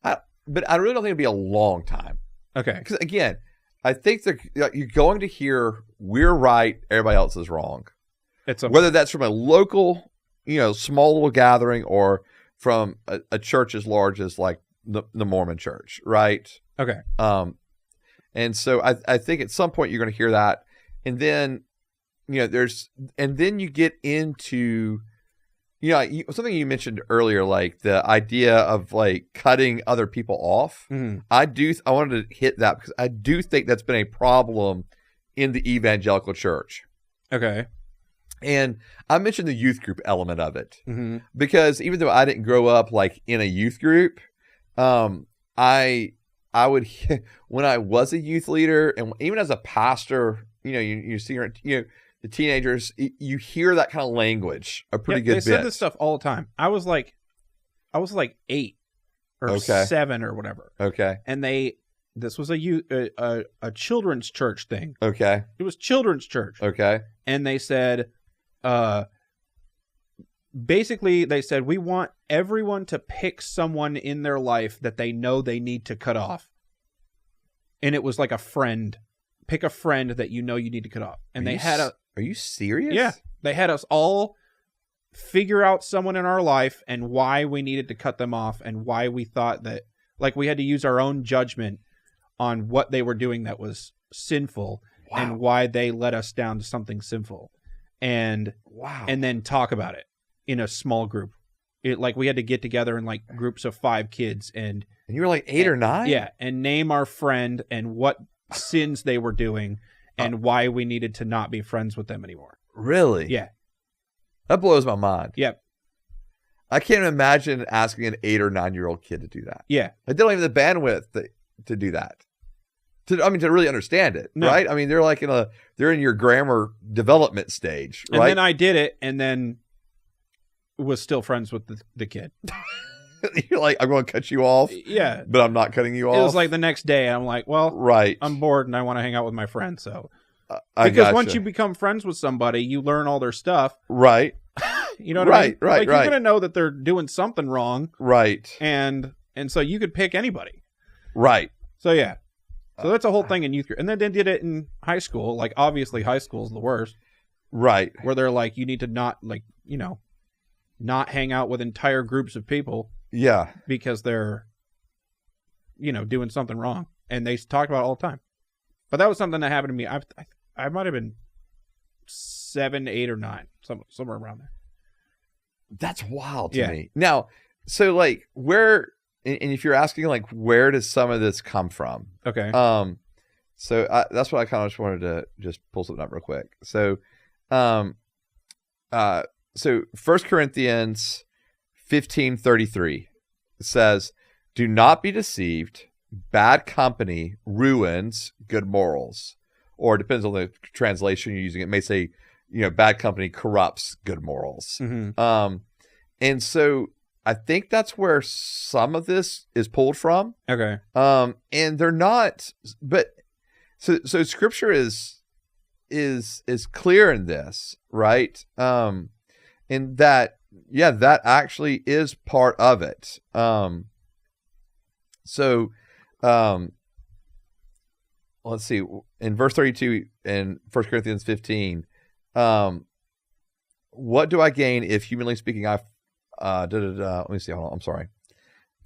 But I really don't think it'd be a long time. Okay. Because again, I think you're going to hear we're right, everybody else is wrong. Whether that's from a local, small little gathering or from a church as large as like the Mormon church, right? Okay. And so I think at some point you're going to hear that, and then then you get into something you mentioned earlier, like the idea of like cutting other people off. Mm-hmm. I wanted to hit that because I do think that's been a problem in the evangelical church. Okay. And I mentioned the youth group element of it because even though I didn't grow up like in a youth group, I would, when I was a youth leader and even as a pastor, you see, the teenagers, you hear that kind of language a pretty good bit. They said this stuff all the time. I was like 8 or 7 or whatever. Okay. And this was a children's church thing. Okay. It was children's church. Okay. And they said, basically they said, we want everyone to pick someone in their life that they know they need to cut off. And it was like a friend. Pick a friend that you know you need to cut off. And Are you serious? Yeah. They had us all figure out someone in our life and why we needed to cut them off and why we thought that, like, we had to use our own judgment on what they were doing that was sinful and why they led us down to something sinful. And then talk about it in a small group. We had to get together in like groups of 5 kids and you were like 8 or 9? Yeah. And name our friend and what sins they were doing and why we needed to not be friends with them anymore. Really? Yeah. That blows my mind. Yep. I can't imagine asking an 8 or 9-year-old kid to do that. Yeah. They don't even have the bandwidth to do that. To really understand it, no. Right? I mean, they're in your grammar development stage, right? And then I did it and then was still friends with the kid. You're like, I'm going to cut you off. Yeah. But I'm not cutting you off. It was like the next day. I'm like, well, right. I'm bored and I want to hang out with my friends. So, because once you become friends with somebody, you learn all their stuff. Right. You know what I mean? Right. You're going to know that they're doing something wrong. Right. And so you could pick anybody. Right. So, yeah. So that's a whole thing in youth group. And then they did it in high school. Like, obviously, high school is the worst. Right. Where they're like, you need to not, not hang out with entire groups of people. Yeah. Because they're, doing something wrong. And they talk about it all the time. But that was something that happened to me. I might have been 7, 8, or 9. Somewhere around there. That's wild to me. Now, so, like, where... And if you're asking, like, where does some of this come from? Okay. So that's what I kind of just wanted to just pull something up real quick. So, so 1 Corinthians 15:33 says, "Do not be deceived. Bad company ruins good morals." Or it depends on the translation you're using. It may say, bad company corrupts good morals. Mm-hmm. And so I think that's where some of this is pulled from. Okay. And they're not, but So Scripture is clear in this, right? In that, yeah, that actually is part of it. Let's see. In verse 32 in 1 Corinthians 15, what do I gain if, humanly speaking, let me see. Hold on. I'm sorry.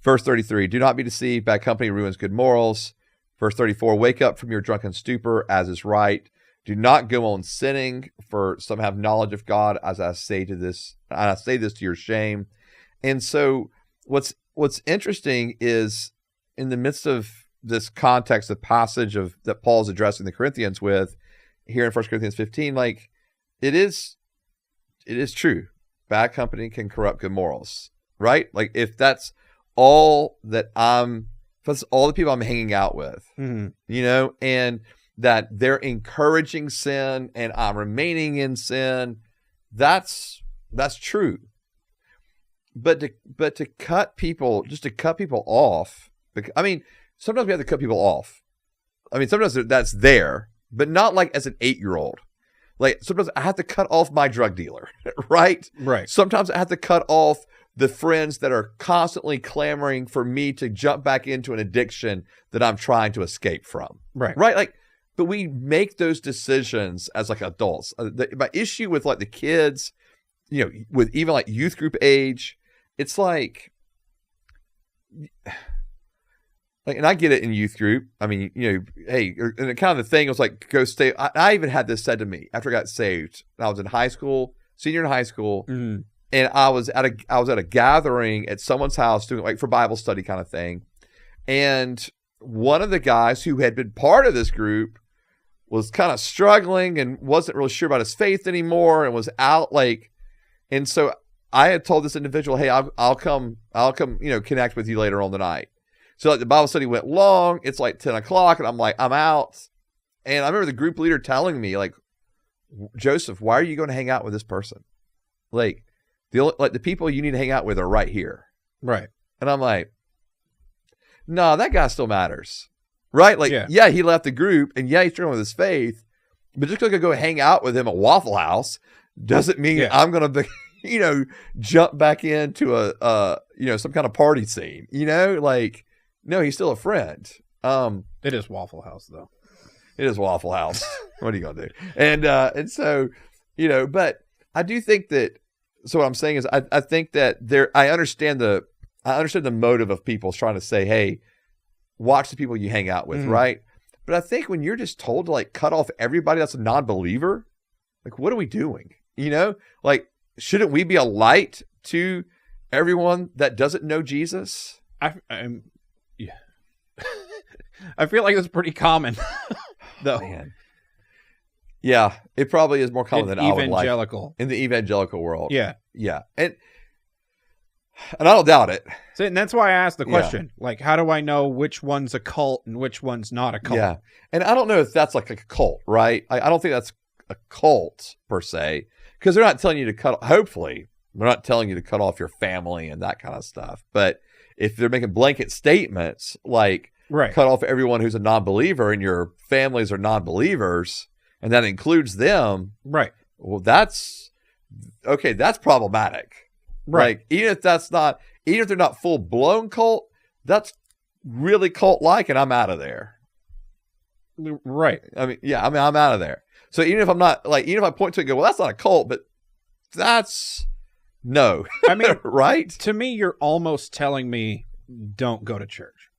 Verse 33, do not be deceived. Bad company ruins good morals. Verse 34, wake up from your drunken stupor, as is right. Do not go on sinning, for some have knowledge of God, as I say this to your shame. And so what's interesting is, in the midst of this context, the passage that Paul's addressing the Corinthians with here in 1 Corinthians 15, like, it is true. Bad company can corrupt good morals, right? Like, if that's all that if that's all the people I'm hanging out with, and that they're encouraging sin and I'm remaining in sin, that's true. But to cut people off, I mean, sometimes we have to cut people off. I mean, sometimes that's there, but not like as an 8-year-old. Like, sometimes I have to cut off my drug dealer, right? Right. Sometimes I have to cut off the friends that are constantly clamoring for me to jump back into an addiction that I'm trying to escape from. Right. Right. Like, but we make those decisions as like adults. My issue with like the kids, with even like youth group age, it's like, and I get it in youth group. I mean, hey, and kind of the thing was like, go stay. I even had this said to me after I got saved. I was in high school, senior in high school, and I was at a gathering at someone's house doing like for Bible study kind of thing. And one of the guys who had been part of this group was kind of struggling and wasn't really sure about his faith anymore, and was out and so I had told this individual, hey, I'll come, connect with you later on tonight. So like the Bible study went long. It's like 10 o'clock and I'm like, I'm out. And I remember the group leader telling me, like, Joseph, why are you going to hang out with this person? Like, the people you need to hang out with are right here. Right. And I'm like, no, that guy still matters. Right? Like, yeah, he left the group and yeah, he's struggling with his faith, but just because I go hang out with him at Waffle House doesn't mean I'm going to be, jump back into some kind of party scene, like, no, he's still a friend. It is Waffle House though. It is Waffle House. What are you going to do? And so, but I do think that, so what I'm saying is I think that I understand the motive of people trying to say, hey, watch the people you hang out with, right? But I think when you're just told to like cut off everybody that's a non-believer, like, what are we doing? Like, shouldn't we be a light to everyone that doesn't know Jesus? Yeah. I feel like that's pretty common, though. Man. Yeah, it probably is more common than I would like in the evangelical world. Yeah, yeah, and I don't doubt it. So, and that's why I asked the question: like, how do I know which one's a cult and which one's not a cult? Yeah, and I don't know if that's like a cult, right? I don't think that's a cult per se, because they're not telling you to cut. Hopefully, they're not telling you to cut off your family and that kind of stuff. But if they're making blanket statements like cut off everyone who's a non-believer and your families are non-believers, and that includes them, right? Well, that's okay. That's problematic, right? Like, even if they're not full-blown cult, that's really cult-like, and I'm out of there. Right. I'm out of there. So even if I point to it and go, well, that's not a cult, but that's no. I mean, right? To me, you're almost telling me don't go to church.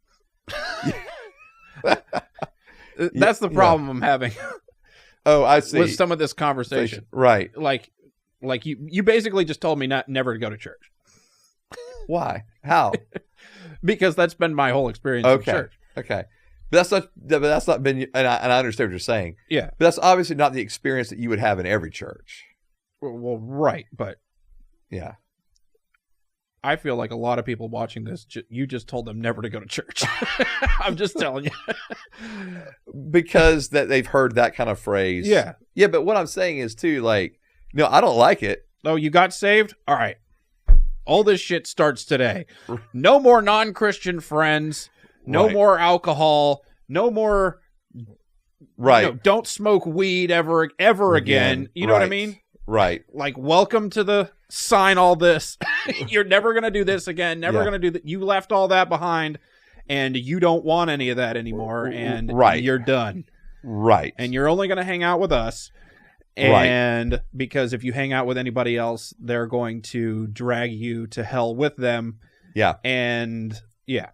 That's the problem I'm having. Oh, I see. With some of this conversation. Right. Like you basically just told me never to go to church. Why? How? Because that's been my whole experience in church. Okay. But that's not been, and I understand what you're saying. Yeah. But that's obviously not the experience that you would have in every church. Well, right. But yeah, I feel like a lot of people watching this, you just told them never to go to church. I'm just telling you. Because they've heard that kind of phrase. Yeah. Yeah, but what I'm saying is too, like, no, I don't like it. Oh, you got saved? All right. All this shit starts today. No more non-Christian friends. No more alcohol. No more don't smoke weed ever again. You know what I mean? Right. Like, welcome to the sign all this. You're never going to do this again. Never going to do that. You left all that behind and you don't want any of that anymore. And you're done. Right. And you're only going to hang out with us. And because if you hang out with anybody else, they're going to drag you to hell with them. Yeah. And yeah.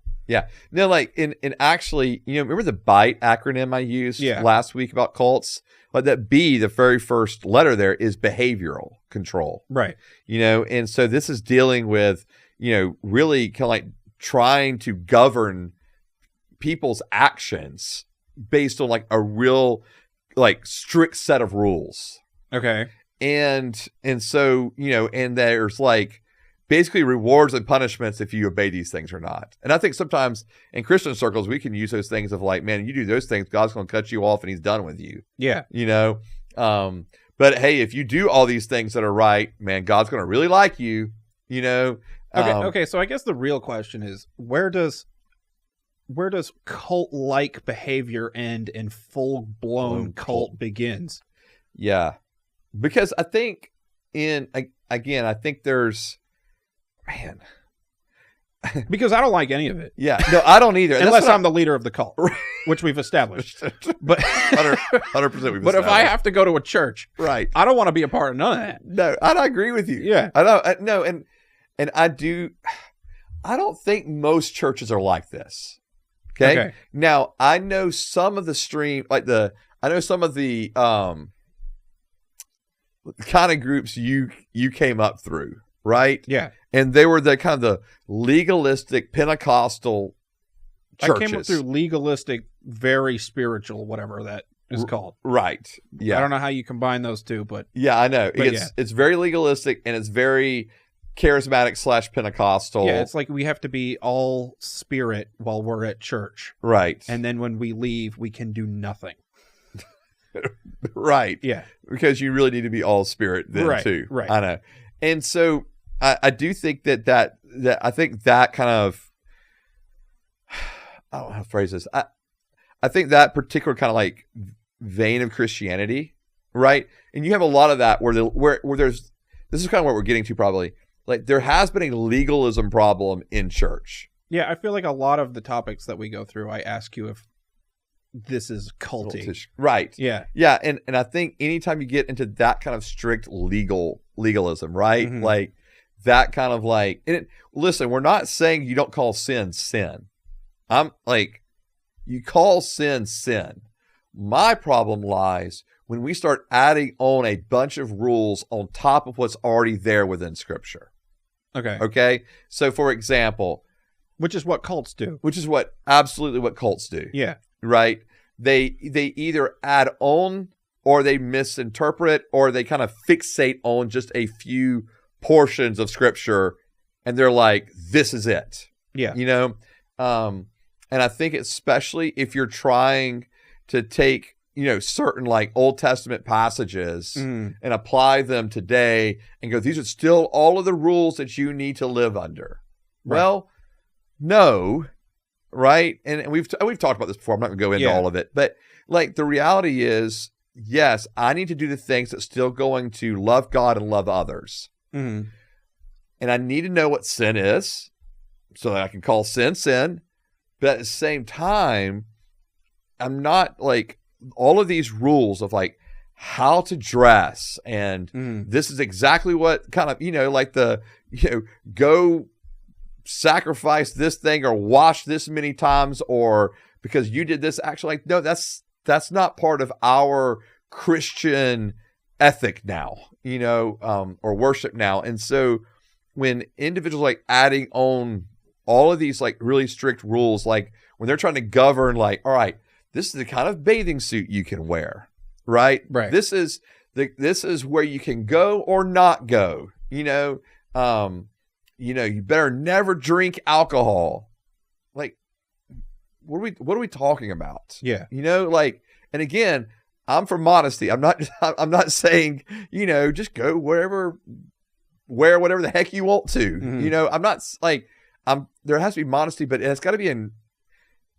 No, like in actually, remember the BITE acronym I used last week about cults? But that B, the very first letter there, is behavioral control. Right. And so this is dealing with, really kind of like trying to govern people's actions based on like a real like strict set of rules. Okay. And so, and there's like basically rewards and punishments if you obey these things or not. And I think sometimes in Christian circles, we can use those things of like, man, you do those things, God's going to cut you off and he's done with you. Yeah. But hey, if you do all these things that are right, man, God's going to really like you, Okay. So I guess the real question is, where does cult-like behavior end and full-blown cult begins? Yeah. Because I think I think there's, man. Because I don't like any of it. Yeah. No, I don't either. Unless I'm the leader of the cult, which we've established. But 100% But if I have to go to a church, right, I don't want to be a part of none of that. No, I agree with you. Yeah. I don't. No, and I don't think most churches are like this. Okay. Now, I know some of the kind of groups you came up through, right? Yeah. And they were the kind of the legalistic Pentecostal churches. I came up through legalistic, very spiritual, whatever that is called. Right. Yeah. I don't know how you combine those two, but yeah, I know. It's very legalistic and it's very charismatic / Pentecostal. Yeah, it's like we have to be all spirit while we're at church. Right. And then when we leave, we can do nothing. Right. Yeah. Because you really need to be all spirit then too. Right. I know. And so I do think that I think that kind of, I don't know how to phrase this. I think that particular kind of like vein of Christianity, right? And you have a lot of that where there's, this is kind of what we're getting to probably. Like there has been a legalism problem in church. Yeah, I feel like a lot of the topics that we go through, I ask you if this is culty. Right. Yeah. Yeah. And I think anytime you get into that kind of strict legalism, right? Mm-hmm. Like that kind of like, listen, we're not saying you don't call sin. I'm like, you call sin. My problem lies when we start adding on a bunch of rules on top of what's already there within Scripture. Okay. So for example, which is what cults do. Which is absolutely what cults do. Yeah. Right. They either add on or they misinterpret or they kind of fixate on just a few portions of Scripture and they're like, this is it. Yeah. And I think especially if you're trying to take, certain like Old Testament passages and apply them today and go, these are still all of the rules that you need to live under. Right. Well, no. Right. And we've talked about this before. I'm not going to go into all of it, but like the reality is, yes, I need to do the things that's still going to love God and love others. Mm-hmm. And I need to know what sin is so that I can call sin. But at the same time, I'm not like all of these rules of like how to dress. And this is exactly what kind of, like go sacrifice this thing or wash this many times or because you did this. Actually, like, no, that's not part of our Christian ethic now, or worship now. And so when individuals like adding on all of these like really strict rules, like when they're trying to govern, like, all right, this is the kind of bathing suit you can wear, right? Right. This is where you can go or not go. You better never drink alcohol. Like, what are we talking about? Yeah. And again, I'm for modesty. I'm not saying, just go wear whatever the heck you want to. Mm-hmm. I'm not like there has to be modesty, but it's got to be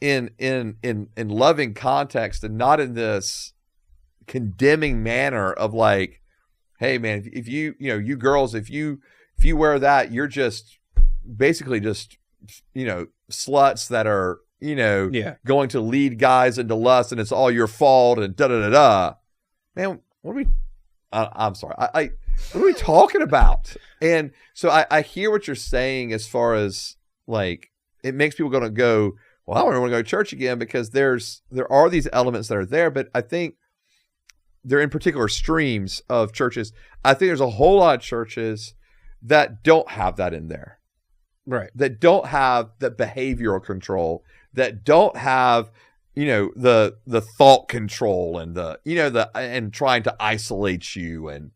in loving context and not in this condemning manner of like, hey man, if you you girls, if you wear that, you're just basically just sluts that are going to lead guys into lust and it's all your fault and da da da da. Man, what are we? I'm sorry. What are we talking about? And so I hear what you're saying as far as like it makes people going to go, well, I don't want to go to church again because there are these elements that are there, but I think they're in particular streams of churches. I think there's a whole lot of churches that don't have that in there, right? That don't have the behavioral control, that don't have the thought control and and trying to isolate you. And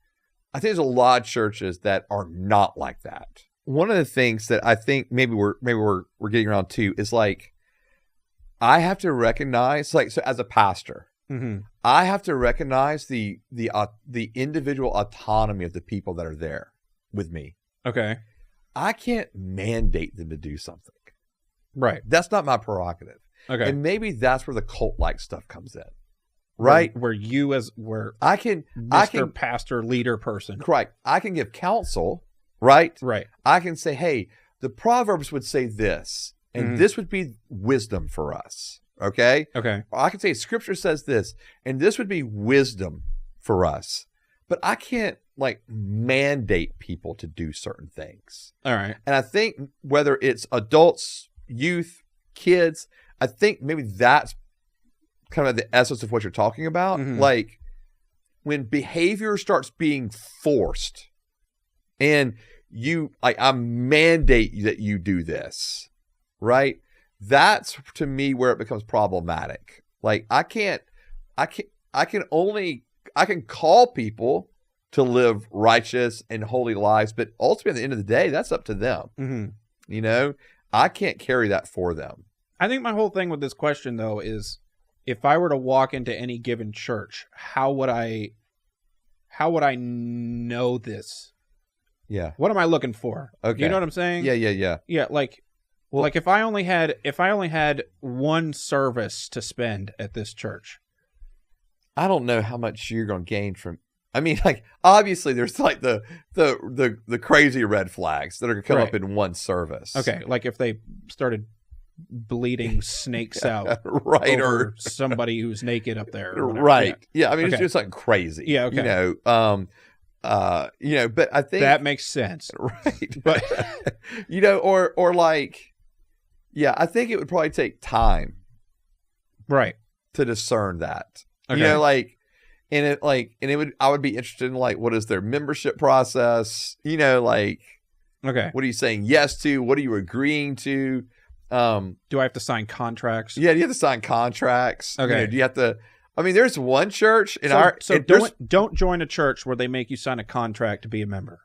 I think there's a lot of churches that are not like that. One of the things that I think maybe we're getting around to is like, I have to recognize, like, so as a pastor, mm-hmm. I have to recognize the individual autonomy of the people that are there with me. Okay. I can't mandate them to do something. Right. That's not my prerogative. Okay. And maybe that's where the cult-like stuff comes in. Right? Where you I can pastor, leader person. Correct. I can give counsel, right? Right. I can say, hey, the Proverbs would say this, and mm-hmm. this would be wisdom for us. Okay? Okay. Or I can say Scripture says this, and this would be wisdom for us. But I can't like mandate people to do certain things. All right. And I think whether it's adults, youth, kids, I think maybe that's kind of the essence of what you're talking about. Mm-hmm. Like when behavior starts being forced and I mandate that you do this, right? That's to me where it becomes problematic. Like I can call people to live righteous and holy lives, but ultimately at the end of the day, that's up to them. Mm-hmm. I can't carry that for them. I think my whole thing with this question though is, if I were to walk into any given church, how would I know this? Yeah. What am I looking for? Okay. You know what I'm saying? Yeah. Yeah, like if I only had one service to spend at this church, I don't know how much you're going to gain from. I mean, like obviously there's like the crazy red flags that are going to come up in one service. Okay, like if they started bleeding snakes out, right, or somebody who's naked up there, right? Yeah, I mean it's just like crazy. Yeah, okay. But I think that makes sense, right? But or like, yeah, I think it would probably take time, right, to discern that. Okay. I would be interested in like, what is their membership process? Like, okay, what are you saying yes to? What are you agreeing to? Do I have to sign contracts? Yeah, you have to sign contracts. Okay. Do you have to? I mean, there's one church in don't join a church where they make you sign a contract to be a member.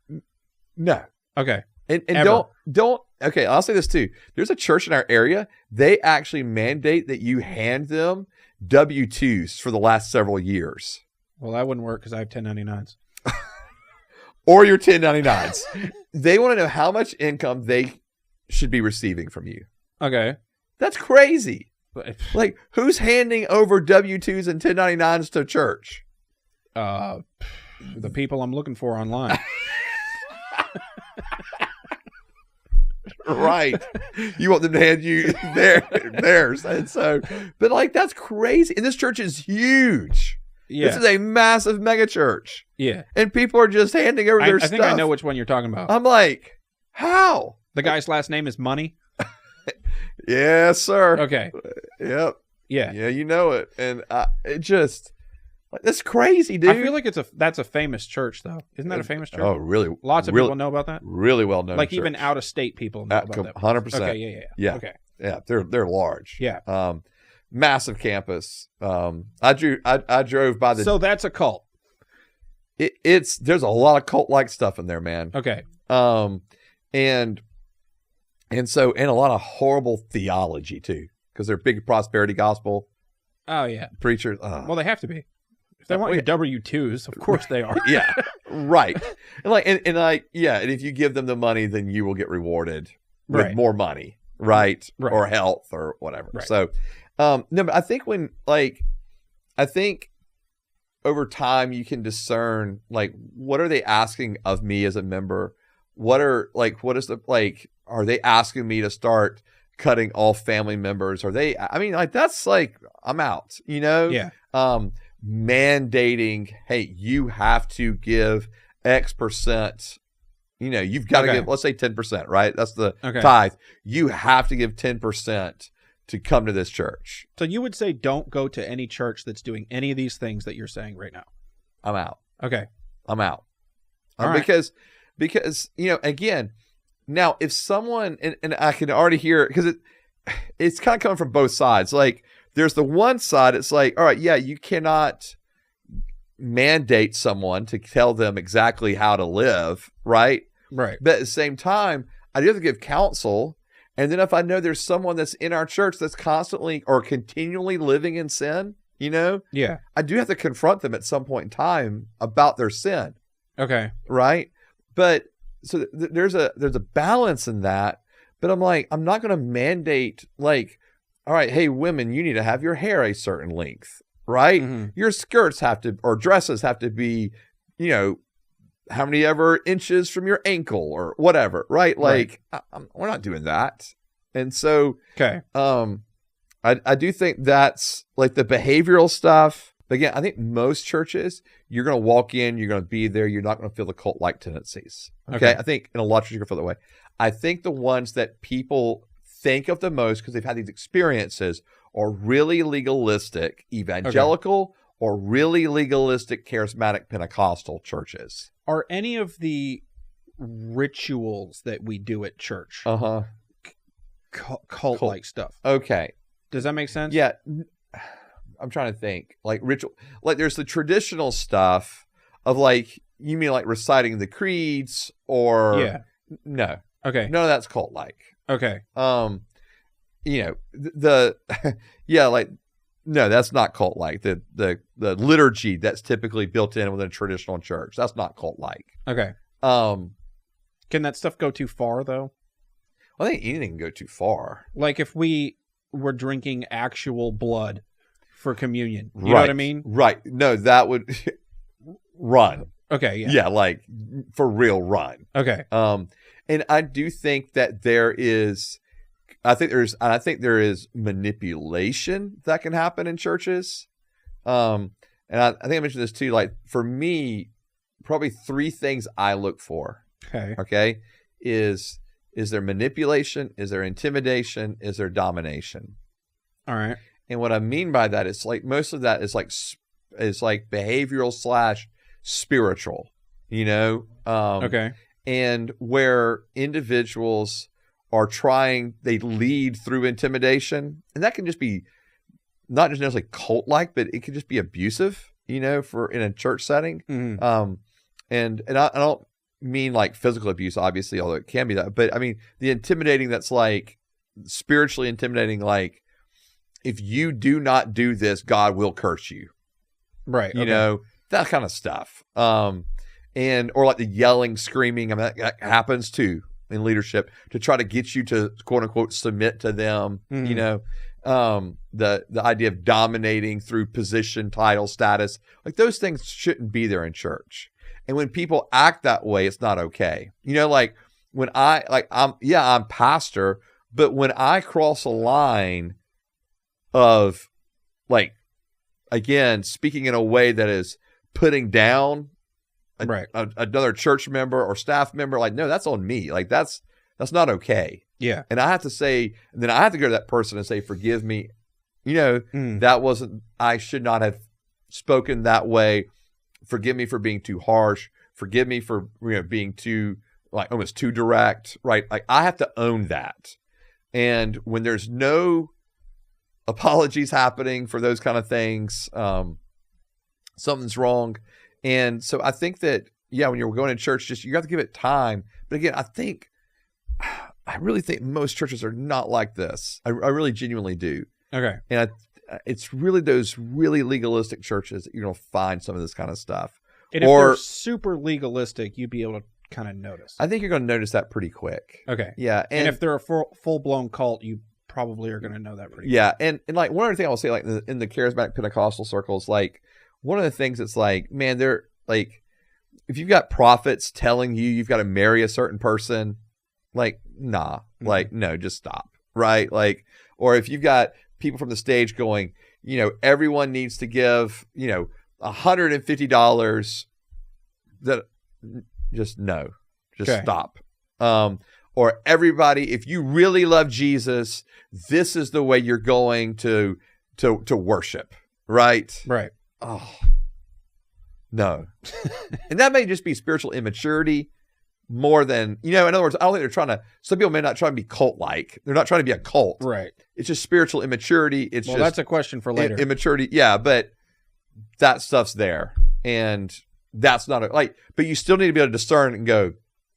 No. Okay. And don't. Okay, I'll say this too. There's a church in our area. They actually mandate that you hand them W-2s for the last several years. Well, that wouldn't work because I have 1099s. Or your 1099s. They want to know how much income they should be receiving from you. Okay. That's crazy. Like, who's handing over W-2s and 1099s to church? The people I'm looking for online. Right. You want them to hand you theirs. And so, but like, that's crazy. And this church is huge. Yeah. This is a massive mega church. Yeah. And people are just handing over their stuff. I think I know which one you're talking about. I'm like, how? The guy's last name is Money? Yes, sir. Okay. Yep. Yeah. Yeah, you know it. And it just, like, that's crazy, dude. I feel like that's a famous church, though. Isn't that a famous church? Oh, really? Lots of people know about that? Really well known. Like, church. even out-of-state people know about that. 100%. Okay, yeah. Okay. Yeah, they're large. Yeah. Massive campus. I drove by the. So that's a cult. There's a lot of cult-like stuff in there, man. Okay. And a lot of horrible theology too, because they're big prosperity gospel. Oh yeah, preachers. Well, they have to be. If they want your W-2s, of course they are. Yeah, right. And if you give them the money, then you will get rewarded with more money. right? Right. Or health or whatever. Right. So, no, but I think I think over time you can discern like what are they asking of me as a member? Are they asking me to start cutting off family members? That's like, I'm out, Yeah. Mandating, hey, you have to give X percent, you've got to give, let's say 10%, right? That's the tithe. You have to give 10% to come to this church. So you would say don't go to any church that's doing any of these things that you're saying right now. I'm out. Okay. I'm out. All right. Because, again, now if someone, and I can already hear it, because it's kind of coming from both sides. Like, there's the one side, it's like, all right, yeah, you cannot mandate someone to tell them exactly how to live, right? Right. But at the same time, I do have to give counsel. And then if I know there's someone that's in our church that's constantly or continually living in sin, Yeah. I do have to confront them at some point in time about their sin. Okay. Right. But so there's a balance in that. But I'm like, I'm not going to mandate like, all right, hey, women, you need to have your hair a certain length, right? Mm-hmm. Your skirts or dresses have to be, how many ever inches from your ankle or whatever, right? Like, we're not doing that. And so, okay. I do think that's like the behavioral stuff. But again, I think most churches, you're going to walk in, you're going to be there, you're not going to feel the cult-like tendencies. Okay. I think in a lot of churches, you're going to feel that way. I think the ones that people think of the most because they've had these experiences are really legalistic evangelical or really legalistic charismatic Pentecostal churches. Are any of the rituals that we do at church cult-like stuff? Okay. Does that make sense? Yeah. I'm trying to think. Like ritual, like there's the traditional stuff of like, you mean like reciting the creeds or... Yeah. No. Okay. None of that's cult-like. Okay. No, that's not cult-like. The liturgy that's typically built in within a traditional church, that's not cult-like. Okay. Can that stuff go too far though? I think anything can go too far. Like if we were drinking actual blood for communion, you know what I mean? Right. No, that would run. Okay. Yeah. Yeah, like for real, run. Okay. And I do think that there is manipulation that can happen in churches. And I think I mentioned this too. Like for me, probably 3 things I look for. Okay. Is there manipulation? Is there intimidation? Is there domination? All right. And what I mean by that is like most of that is like behavioral / spiritual, okay. And where individuals are they lead through intimidation, and that can just be not just necessarily cult-like, but it can just be abusive, for in a church setting. Mm-hmm. And I don't mean like physical abuse, obviously, although it can be that, but I mean the intimidating that's like spiritually intimidating, like if you do not do this, God will curse you. Right. That kind of stuff. Or like the yelling, screaming. I mean, that happens too in leadership to try to get you to quote unquote submit to them. Mm-hmm. The idea of dominating through position, title, status, like those things shouldn't be there in church. And when people act that way, it's not okay. Like when I'm pastor, but when I cross a line of like, again, speaking in a way that is putting down another church member or staff member, like, no, that's on me. Like that's not okay. Yeah. And I have to say, and then I have to go to that person and say, forgive me. I should not have spoken that way. Forgive me for being too harsh. Forgive me for being too like almost too direct. Right. Like I have to own that. And when there's no apologies happening for those kind of things, something's wrong. And so I think that, when you're going to church, you have to give it time. But again, I really think most churches are not like this. I really genuinely do. Okay. And it's really those really legalistic churches that you're going to find some of this kind of stuff. And if they're super legalistic, you'd be able to kind of notice? I think you're going to notice that pretty quick. Okay. Yeah. And if they're a full-blown cult, you probably are going to know that pretty quick. And like one other thing I will say, like in the charismatic Pentecostal circles, like one of the things that's like, man, they're like, if you've got prophets telling you you've got to marry a certain person, like, nah, like, no, just stop. Right. Like, or if you've got people from the stage going, everyone needs to give, $150, that just no, just stop. Or everybody, if you really love Jesus, this is the way you're going to worship. Right. Right. Oh, no. And that may just be spiritual immaturity more than, in other words, I don't think they're trying to, some people may not try to be cult-like. They're not trying to be a cult. Right. It's just spiritual immaturity. It's just that's a question for later. Immaturity. Yeah. But that stuff's there. And that's not but you still need to be able to discern and go,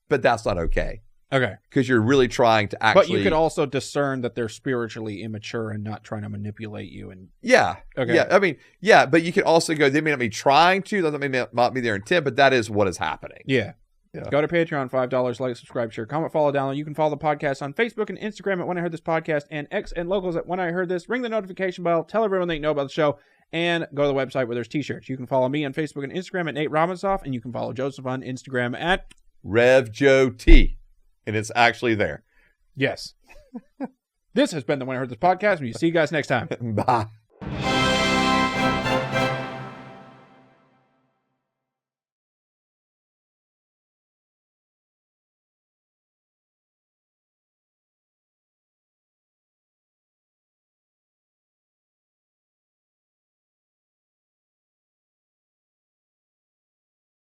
but that's not okay. Okay. Because you're really trying to actually. But you could also discern that they're spiritually immature and not trying to manipulate you. And yeah. Okay. Yeah. I mean, yeah. But you could also go, they may not be trying to, that may not be their intent, but that is what is happening. Yeah. Yeah. Go to Patreon, $5, like, subscribe, share, comment, follow, download. You can follow the podcast on Facebook and Instagram at When I Heard This Podcast, and X and Locals at When I Heard This. Ring the notification bell, tell everyone they know about the show, and go to the website where there's t-shirts. You can follow me on Facebook and Instagram at Nate Robinsoff, and you can follow Joseph on Instagram at RevJoeT, and it's actually there. Yes. This has been the When I Heard This Podcast, and we'll see you guys next time. Bye.